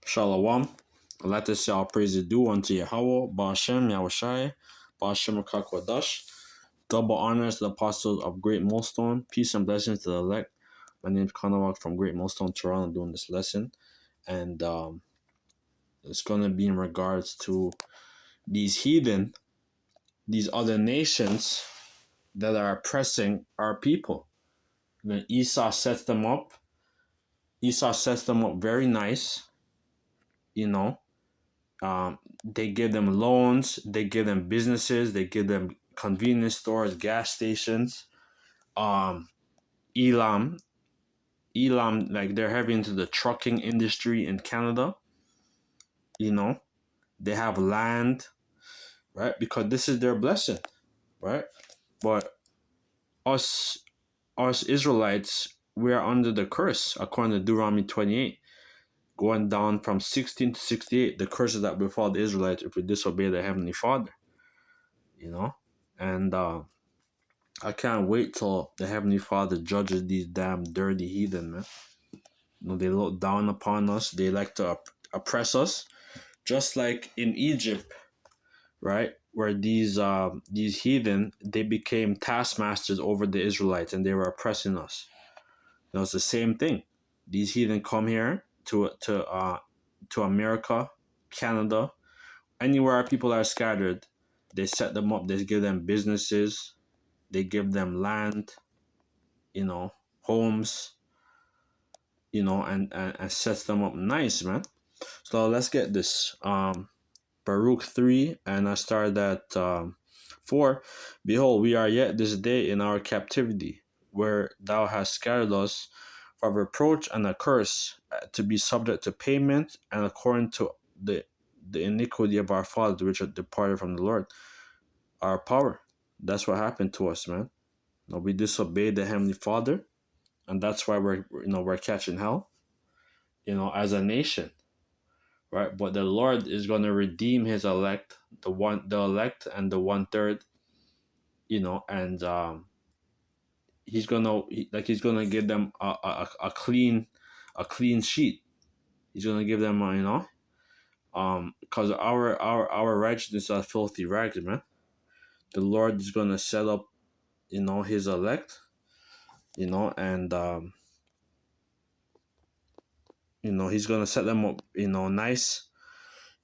Shalom. Let us say all praises due unto Yahweh, Ba'ashem, Yahushai, Ba'ashem, Kakwadash. Double honors to the apostles of Great Millstone. Peace and blessings to the elect. My name is Kanawak from Great Millstone, Toronto, doing this lesson. And it's going to be in regards to these heathen, these other nations that are oppressing our people. When Esau sets them up very nice, they give them loans, they give them businesses, they give them convenience stores, gas stations. Elam, like they're heavy into the trucking industry in Canada. They have land, right? Because this is their blessing, right? But us Israelites, we are under the curse, according to Deuteronomy 28. Going down from 16 to 68, the curses that befall the Israelites if we disobey the Heavenly Father. And I can't wait till the Heavenly Father judges these damn dirty heathen, man. They look down upon us. They like to oppress us, just like in Egypt, right? Where these heathen, they became taskmasters over the Israelites, and they were oppressing us. It's the same thing. These heathen come here to America, Canada, anywhere our people are scattered. They set them up. They give them businesses. They give them land, homes, and sets them up nice, man. So let's get this. Baruch 3, and I started at 4. Behold, we are yet this day in our captivity, where thou hast scattered us for reproach and a curse, to be subject to payment, and according to the iniquity of our fathers, which are departed from the Lord, our power. That's what happened to us, man. We disobeyed the Heavenly Father, and that's why we're catching hell, as a nation, right? But the Lord is going to redeem His elect, the elect and the 1/3, and He's gonna give them a clean sheet. He's gonna give them because our righteousness are filthy rags, man. The Lord is gonna set up, His elect, and He's gonna set them up, nice.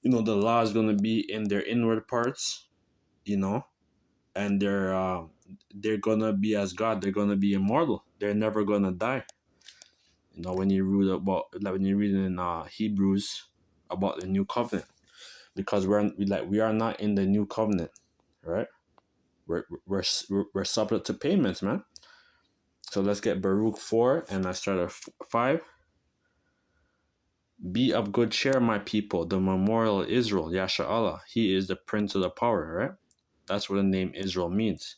The law is gonna be in their inward parts, and they're gonna be as God. They're gonna be immortal. They're never gonna die. When you read in Hebrews about the new covenant, because we are not in the new covenant, right? We're subject to payments, man. So let's get Baruch 4, and I start at 5. Be of good cheer, my people. The memorial of Israel, Yasha Allah. He is the prince of the power, right? That's what the name Israel means.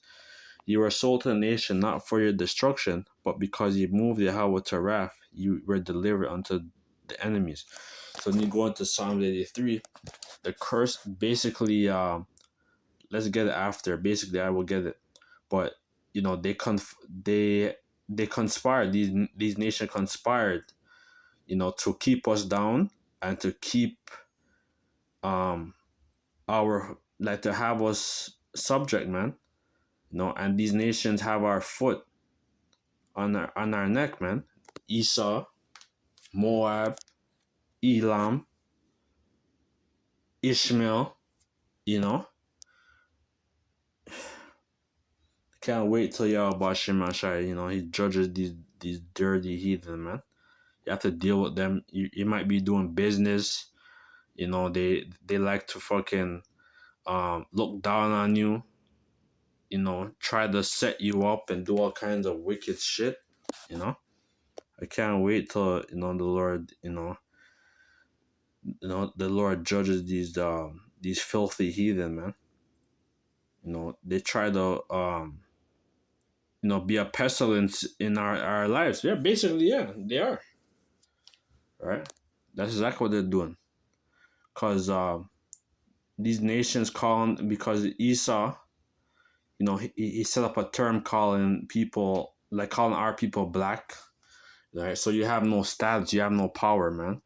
You were sold to the nation not for your destruction, but because you moved Yahweh to wrath, you were delivered unto the enemies. So when you go into Psalm 83, the curse basically, let's get it after. Basically, I will get it. But, they conspired. These nations conspired, to keep us down and to keep to have us subject, man. And these nations have our foot on our neck, man. Esau, Moab, Elam, Ishmael, Can't wait till Yahweh Shemashai, he judges these dirty heathen, man. You have to deal with them. You might be doing business, they like to fucking look down on you, try to set you up and do all kinds of wicked shit, I can't wait till the Lord, the Lord judges these filthy heathen, man. They try to be a pestilence in our lives. Yeah, basically, yeah, they are. Right? That's exactly what they're doing. Because these nations because Esau, he set up a term calling our people black. Right? So you have no status, you have no power, man.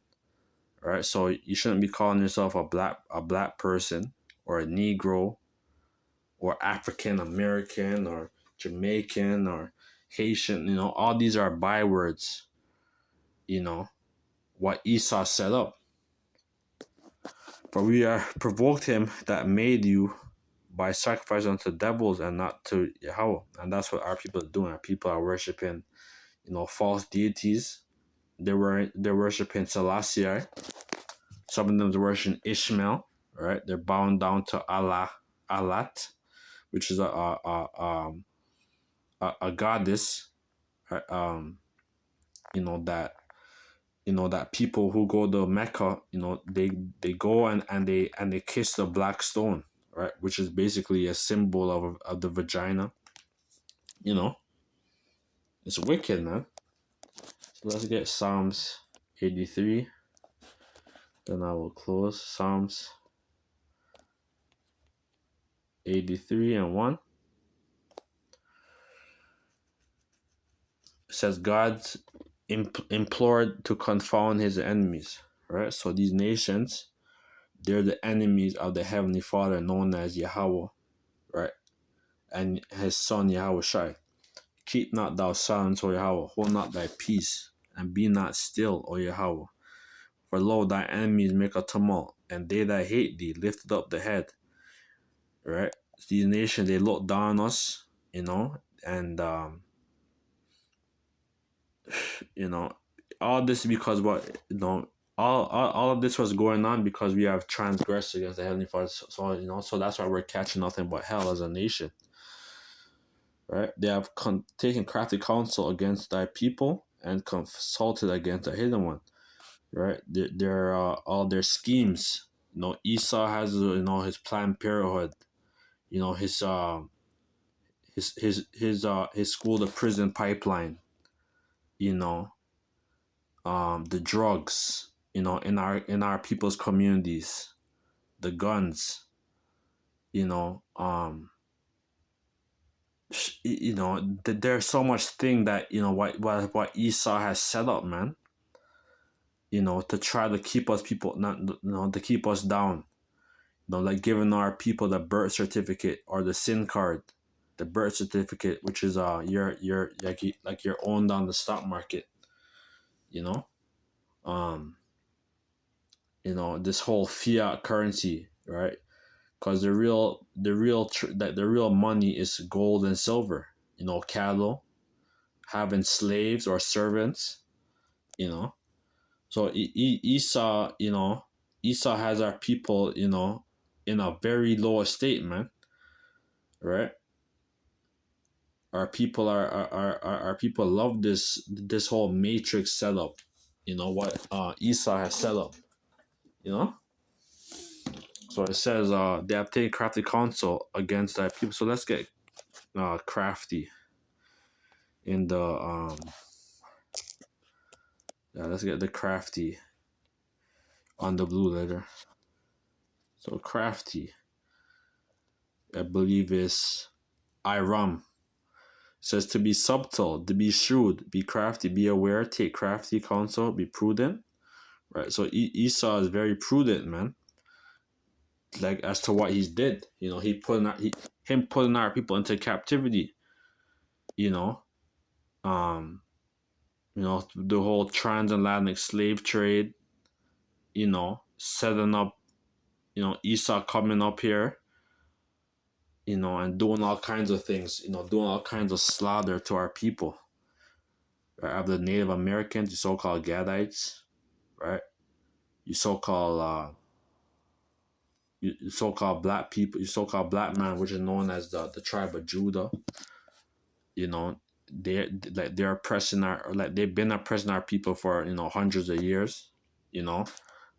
right? So you shouldn't be calling yourself a black person or a Negro or African American or Jamaican or Haitian. All these are bywords. What Esau set up. For we are provoked him that made you by sacrifice unto devils and not to Yahweh. And that's what our people are doing. Our people are worshiping, false deities. They're worshiping Selassie. Some of them are worshiping Ishmael, right? They're bowing down to Alat, which is a goddess, right? That that people who go to Mecca, they go and they kiss the black stone, right? Which is basically a symbol of the vagina. You know, it's wicked, man. So let's get Psalms 83. Then I will close Psalms 83 and 1. It says God implored to confound his enemies, right? So these nations, they're the enemies of the Heavenly Father known as Yahweh, right? And his son Yahweh Shai. Keep not thou silence, O Yahweh, hold not thy peace, and be not still, O Yahweh. For lo, thy enemies make a tumult, and they that hate thee lifted up the head. Right? These nations, they look down on us, and all this because all of this was going on because we have transgressed against the Heavenly Father. So that's why we're catching nothing but hell as a nation. Right? They have taken crafty counsel against thy people and consulted against the hidden one. Right? Their all their schemes. Esau has his Planned Parenthood. His school to prison pipeline. The drugs. In our people's communities, the guns. There's so much thing that what Esau has set up, man. To try to keep us people, not to keep us down. Like giving our people the birth certificate or the SIN card, the birth certificate, which is you're like you're owned on the stock market. Um, this whole fiat currency, right? Because the real money is gold and silver. Cattle, having slaves or servants. So Esau, Esau has our people, in a very low estate, man. Right? Our people love this whole matrix setup. What Esau has set up. You know. So it says they have taken crafty counsel against that people. So let's get crafty in the let's get the crafty on the blue letter. So crafty, I believe is Iram. Says to be subtle, to be shrewd, be crafty, be aware, take crafty counsel, be prudent. Right. So Esau is very prudent, man. Like as to what he did, he putting our people into captivity. Um, the whole transatlantic slave trade. Setting up, Esau coming up here. And doing all kinds of things. Doing all kinds of slaughter to our people. Right? Of the Native Americans, the so-called Gadites, right? You so-called black people, you so-called black man, which is known as the tribe of Judah. They're oppressing they've been oppressing our people for hundreds of years.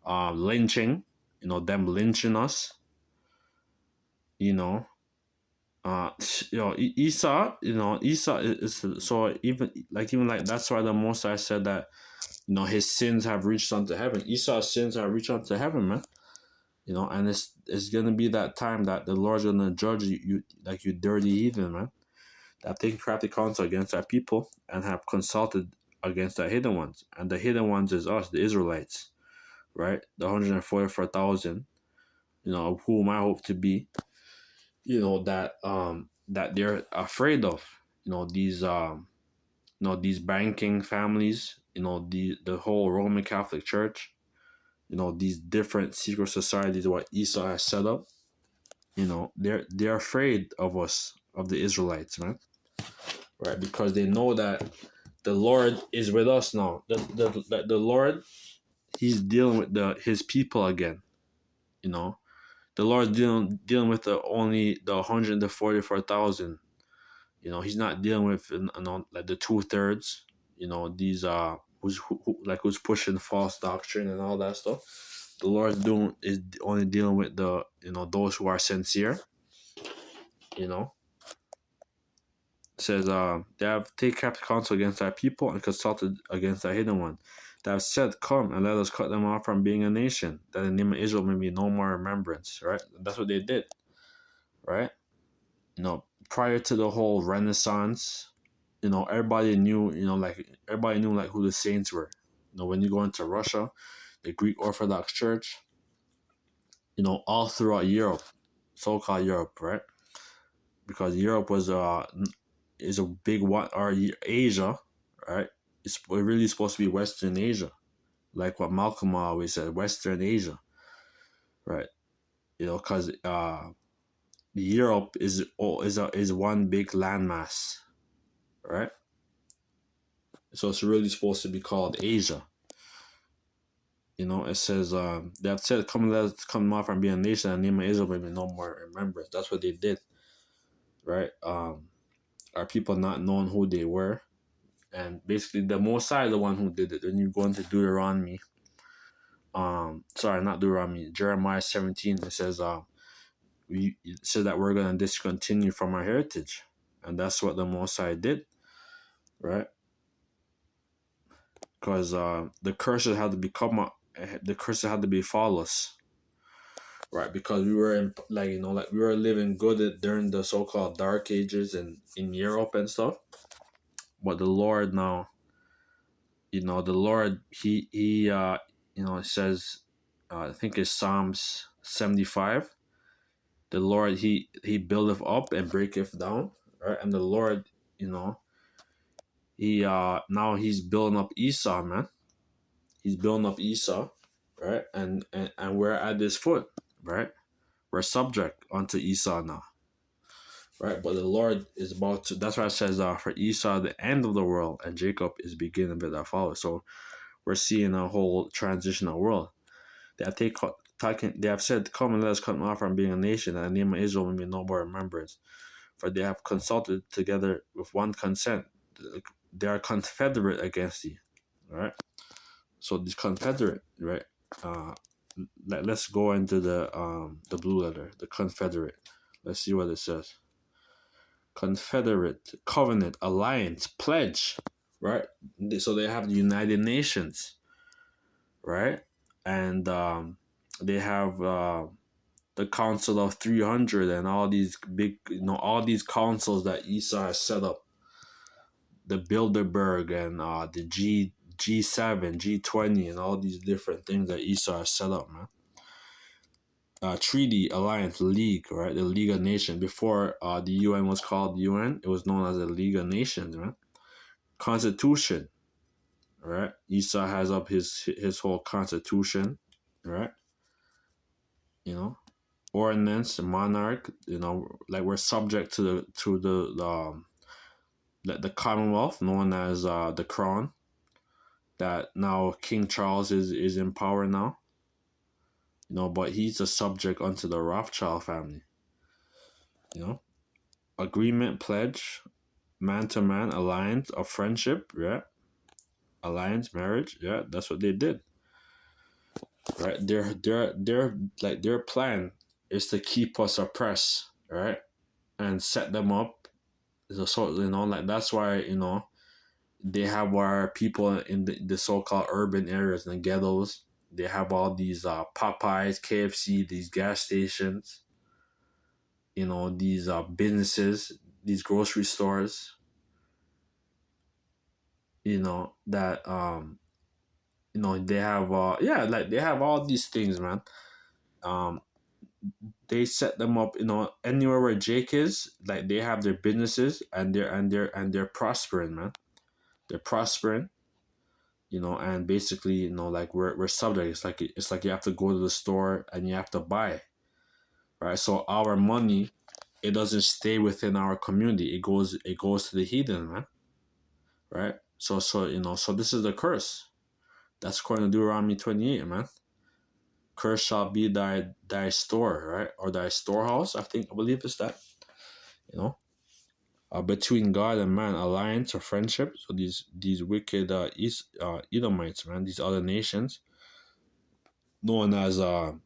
Lynching, them lynching us. Esau, Esau is so even like that's why the Most High said that his sins have reached unto heaven. Esau's sins have reached unto heaven, man. And it's gonna be that time that the Lord's gonna judge you like you dirty heathen, man. That have taken crafty counsel against our people and have consulted against the hidden ones. And the hidden ones is us, the Israelites. right? The 144,000, of whom I hope to be, that they're afraid of, these banking families, the whole Roman Catholic Church, these different secret societies what Esau has set up. They're afraid of us, of the Israelites, man, right? Because they know that the Lord is with us now. The Lord, He's dealing with his people again. You know, the Lord's dealing with only the 144,000. He's not dealing with like the 2/3. These who's pushing false doctrine and all that stuff. The Lord's doing is only dealing with the those who are sincere. You know, says they have take captive counsel against our people and consulted against our hidden one. They have said, "Come and let us cut them off from being a nation, that the name of Israel may be no more remembrance." Right? That's what they did. Right? Prior to the whole Renaissance, everybody knew like who the saints were. When you go into Russia, the Greek Orthodox Church, all throughout Europe, so-called Europe, right? Because Europe is a big one, or Asia, right? It's really supposed to be Western Asia, like what Malcolm always said, Western Asia, right? Because Europe is one big landmass, right? So it's really supposed to be called Asia. It says they have said, "Come, let us come off and be a nation, and the name of Israel may be no more remembrance." That's what they did, right? Our people not knowing who they were, and basically the Mosai is the one who did it. When you go into Deuteronomy, sorry, not Deuteronomy, Jeremiah 17, it says it says that we're gonna discontinue from our heritage, and that's what the Mosai did, right? Because the curses had to the curses had to be flawless, right? Because we were in like we were living good during the so-called Dark Ages in Europe and stuff, but the Lord now, the Lord it says, I think it's Psalms 75. The Lord he buildeth up and breaketh down, right? And the Lord, he now he's building up Esau, man. He's building up Esau, right? And we're at his foot, right? We're subject unto Esau now, right? But the Lord is about to. That's why it says, for Esau the end of the world, and Jacob is beginning but that follow. So we're seeing a whole transitional world. They have they have said, "Come and let us cut them off from being a nation, and the name of Israel will be no more remembrance." For they have consulted together with one consent. They are confederate against thee, right? So this confederate, right? Let's go into the blue letter, the confederate. Let's see what it says. Confederate, covenant, alliance, pledge, right? So they have the United Nations, right? And they have the Council of 300 and all these big, all these councils that Esau has set up. The Bilderberg and the G7, G20, and all these different things that Esau has set up, man. Treaty, alliance, league, right? The League of Nations. Before the UN was called UN, it was known as the League of Nations, right? Constitution, right? Esau has up his whole constitution, right? Ordinance, monarch, like we're subject to the Commonwealth, known as the Crown. That now King Charles is in power now. But he's a subject unto the Rothschild family. Agreement, pledge, man to man, alliance of friendship, yeah. Alliance, marriage, yeah. That's what they did, right? Their plan is to keep us oppressed, right, and set them up. So like that's why they have our people in the so-called urban areas and the ghettos. They have all these Popeyes, KFC, these gas stations, these businesses, these grocery stores, that they have like they have all these things, man. Um, they set them up, anywhere where Jake is, like they have their businesses, and they're prospering, man. They're prospering, and basically, like we're subject. It's like you have to go to the store and you have to buy, right? So our money, it doesn't stay within our community. It goes to the heathen, man, right? So this is the curse. That's according to Deuteronomy 28, man. Curse shall be thy store, right? Or thy storehouse, I believe it's that, you know. Between God and man, alliance or friendship. So these wicked Edomites, man, these other nations, known as the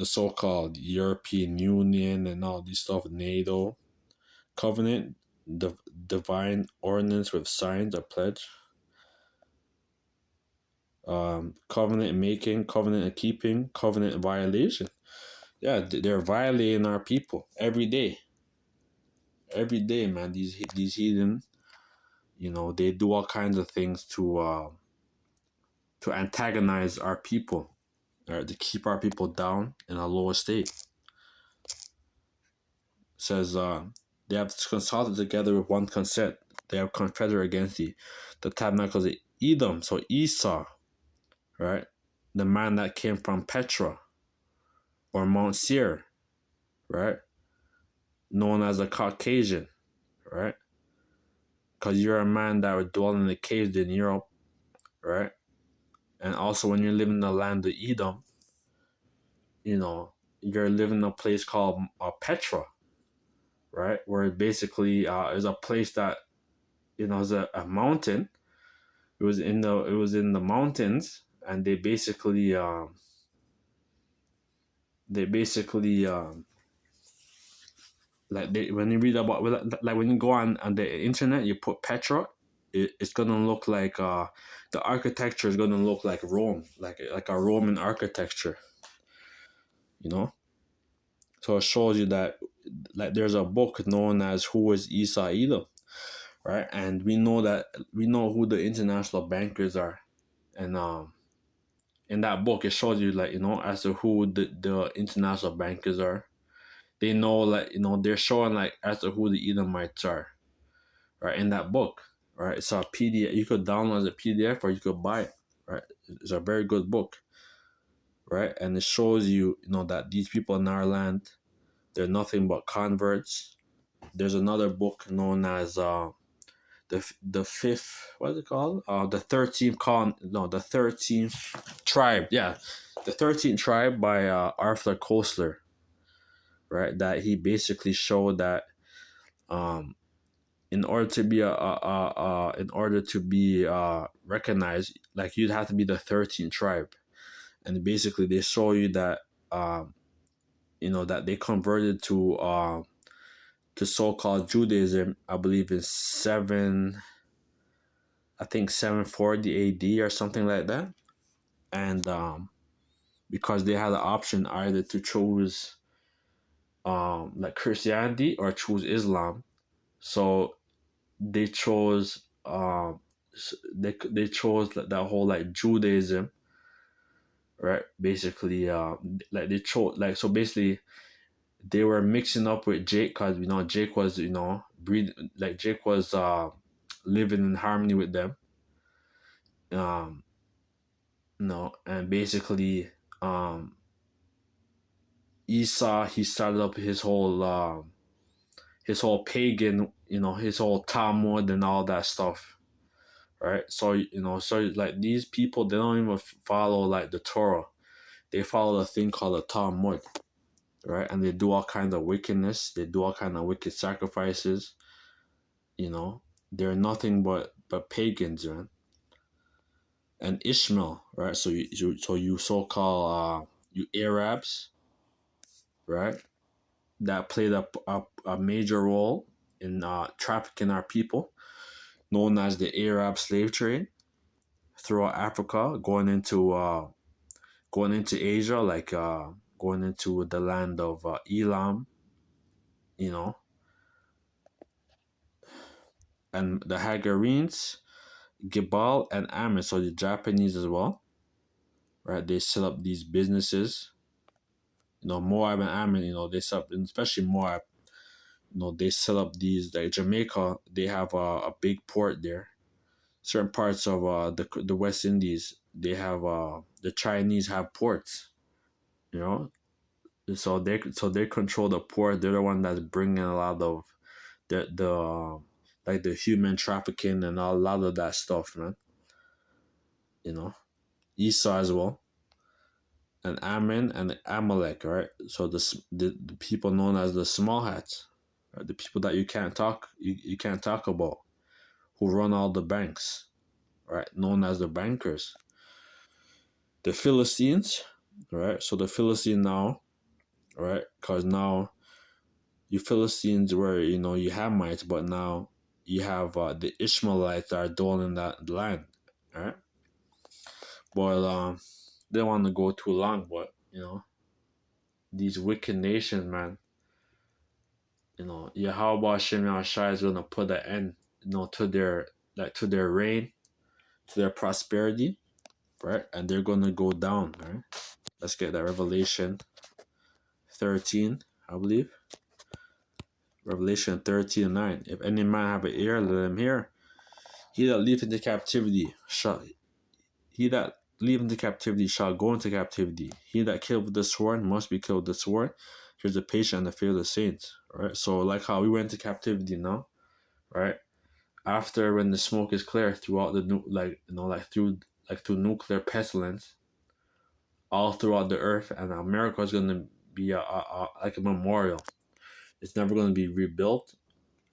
so-called European Union and all these stuff, NATO, covenant, the divine ordinance with signs or pledge, covenant making, covenant keeping, covenant violation. Yeah, they're violating our people every day, man. These heathen, they do all kinds of things to antagonize our people, or to keep our people down in a lower state. It says they have consulted together with one consent. They have confederate against the tabernacles of Edom, so Esau, right? The man that came from Petra or Mount Seir, right? Known as a Caucasian, right? Because you're a man that would dwell in the caves in Europe, right? And also when you live in the land of Edom, you're living in a place called Petra, right? Where basically is a place that is a mountain. It was in the mountains, and they basically like when you read about, like when you go on the internet, you put Petra, it's gonna look like the architecture is gonna look like Rome, like a Roman architecture, you know. So it shows you that, like, there's a book known as Who is Esau Edom, right? And we know who the international bankers are, and in that book it shows you, like, as to who the international bankers are. They know, like, they're showing, like, as to who the Edomites are, right? In that book, right? It's a PDF. You could download as a PDF or you could buy it, right? It's a very good book, right? And it shows you, that these people in our land, they're nothing but converts. There's another book known as the fifth, what is it called? The 13th the 13th tribe. Yeah, the 13th tribe by Arthur Koestler, right? That he basically showed that um in order to be recognized, like, you'd have to be the 13th tribe. And basically they show you that that they converted to so-called Judaism, I believe in 740 AD or something like that. And because they had the option either to choose like Christianity or choose Islam. So they chose they chose that whole, like, Judaism, right? Basically, like, they chose, like, so basically they were mixing up with Jake, because Jake was, Jake was living in harmony with them. And basically, Esau, he started up his whole pagan, his whole Talmud and all that stuff, right? So, like, these people, they don't even follow, like, the Torah. They follow a thing called the Talmud, right? And they do all kinds of wickedness. They do all kinds of wicked sacrifices. They're nothing but pagans, man. And Ishmael, right? So you so-called you Arabs, right? That played a major role in trafficking our people, known as the Arab slave trade throughout Africa, going into Asia, like going into the land of Elam, you know, and the Hagarenes, Gibal and Ammon, so the Japanese as well, right? They set up these businesses. Moab and Ammon, they set up, especially Moab, they set up these, like Jamaica, they have a big port there. Certain parts of the West Indies, they have the Chinese have ports, you know, so they control the port. They're the one that's bringing a lot of the like the human trafficking and a lot of that stuff, man. Esau as well, and Ammon and Amalek, right? So the people known as the small hats, right? The people that you can't talk about, who run all the banks, right? Known as the bankers. The Philistines, right? So the Philistine now, right? Because now you Philistines were, you Hamites, but now you have the Ishmaelites that are dwelling in that land, right? But they don't want to go too long, but these wicked nations, man. Yahweh Hashem Yahshai is gonna put an end, to their reign, to their prosperity, right? And they're gonna go down, right? Let's get that Revelation 13, I believe. Revelation 13:9. If any man have an ear, let him hear. He that leaveth into captivity shall go into captivity. He that killed with the sword must be killed with the sword. Here's the patient and the fear of the saints. Right? So like how we went to captivity now, right? After when the smoke is clear throughout through nuclear pestilence, all throughout the earth, and America is gonna be like a memorial. It's never gonna be rebuilt,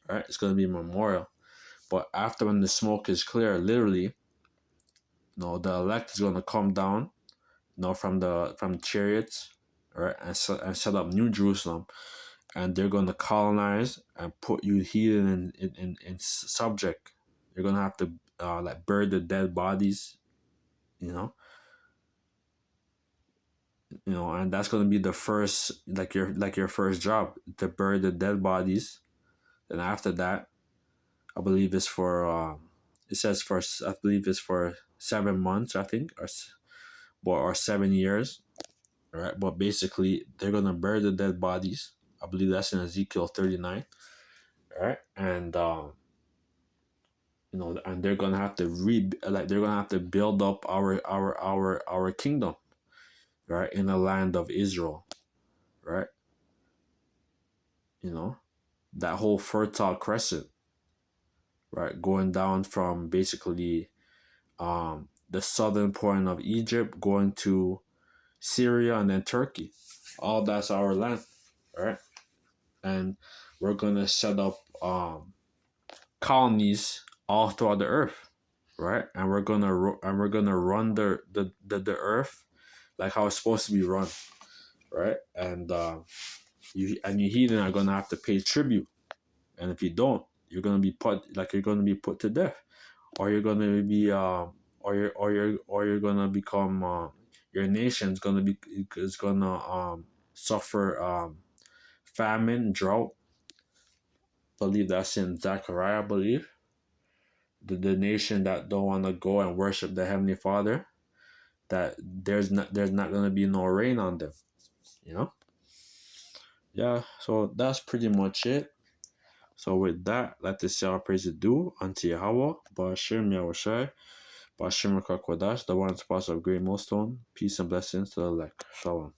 right? It's gonna be a memorial. But after when the smoke is clear, literally, the elect is gonna come down, from the chariots, right, and set up New Jerusalem, and they're gonna colonize and put you heathen in subject. You're gonna have to bury the dead bodies, and that's gonna be the first, your first job, to bury the dead bodies. And after that, I believe it's for it says for I believe it's for 7 months, I think, or 7 years, right? But basically, they're gonna bury the dead bodies. I believe that's in Ezekiel 39, right? And and they're gonna have to they're gonna have to build up our kingdom, right, in the land of Israel, right? That whole fertile crescent, right, going down from basically the southern point of Egypt, going to Syria and then Turkey. All that's our land, right? And we're gonna set up colonies all throughout the earth, right? And we're gonna run the earth like how it's supposed to be run, right? And you heathen are gonna have to pay tribute, and if you don't, you're gonna be put to death, or you're gonna be or you're gonna become your nation's gonna be is gonna suffer famine, drought. I believe that's in Zechariah. I believe the nation that don't want to go and worship the Heavenly Father, that there's not gonna be no rain on them. Yeah. So that's pretty much it. So with that, let us say our praise is due unto Yahweh, Ba'ashem Yahushai, Ba'ashem Rakakwadash, the one sponsor of Great Millstone. Peace and blessings to the elect. Shalom.